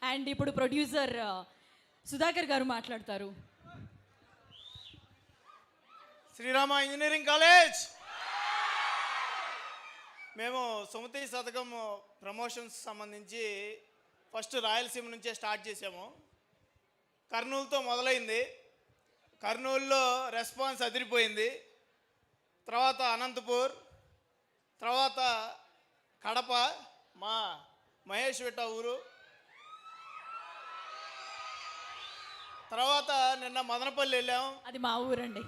And ఇప్పుడు producer Sudhakar గారు మాట్లాడతారు. శ్రీరామ ఇంజనీరింగ్ కాలేజ్ మేము సుమతి శతకం ప్రమోషన్స్ సంబంధించి ఫస్ట్ రాయలసీమ నుంచే స్టార్ట్ చేసాము. కర్నూలుతో మొదలైంది. కర్నూలులో రెస్పాన్స్ అదిరిపోయింది. తర్వాత అనంతపూర్, తర్వాత కడప, మా మహేష్ విట్ట ఊరు, తర్వాత నిన్న మదనపల్లి వెళ్ళాం. అది మా ఊరండి.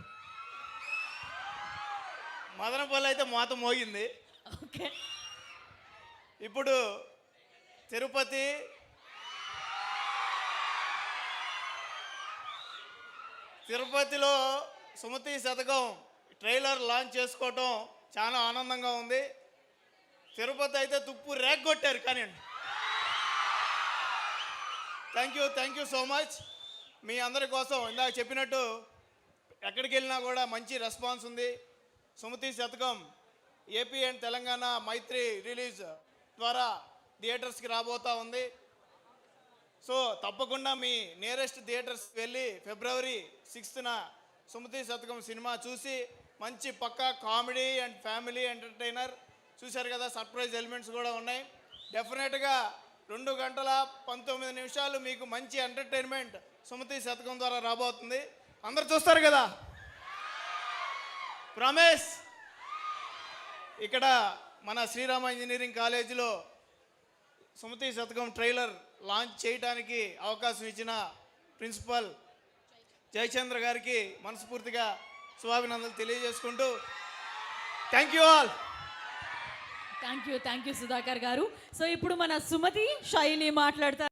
మదనపల్లి అయితే మోత మోగింది. ఓకే, ఇప్పుడు తిరుపతి, తిరుపతిలో సుమతి శతకం ట్రైలర్ లాంచ్ చేసుకోవటం చాలా ఆనందంగా ఉంది. తిరుపతి అయితే తుప్పు రేగొట్టారు. కానీ థ్యాంక్ యూ సో మచ్. మీ అందరి కోసం ఇందాక చెప్పినట్టు ఎక్కడికి వెళ్ళినా కూడా మంచి రెస్పాన్స్ ఉంది. Sumathi Satakam AP and Telangana Mythri release ద్వారా థియేటర్స్కి రాబోతూ ఉంది. సో తప్పకుండా మీ నియరెస్ట్ థియేటర్స్కి వెళ్ళి February 6th సుమతి శతకం సినిమా చూసి మంచి పక్కా కామెడీ అండ్ ఫ్యామిలీ ఎంటర్టైనర్ చూశారు కదా. సర్ప్రైజ్ ఎలిమెంట్స్ కూడా ఉన్నాయి. డెఫినెట్గా 2 గంటల 19 నిమిషాలు మీకు మంచి ఎంటర్టైన్మెంట్ సుమతి శతకం ద్వారా రాబోతుంది. అందరు చూస్తారు కదా. రమేష్ ఇక్కడ మన శ్రీరామ ఇంజనీరింగ్ కాలేజీలో సుమతి శతకం ట్రైలర్ లాంచ్ చేయడానికి అవకాశం ఇచ్చిన ప్రిన్సిపల్ జయచంద్ర గారికి మనస్ఫూర్తిగా శుభాభినందనలు తెలియజేసుకుంటూ thank you all. Thank you Sudhakar గారు. సో ఇప్పుడు మన సుమతి శైలి మాట్లాడతారు.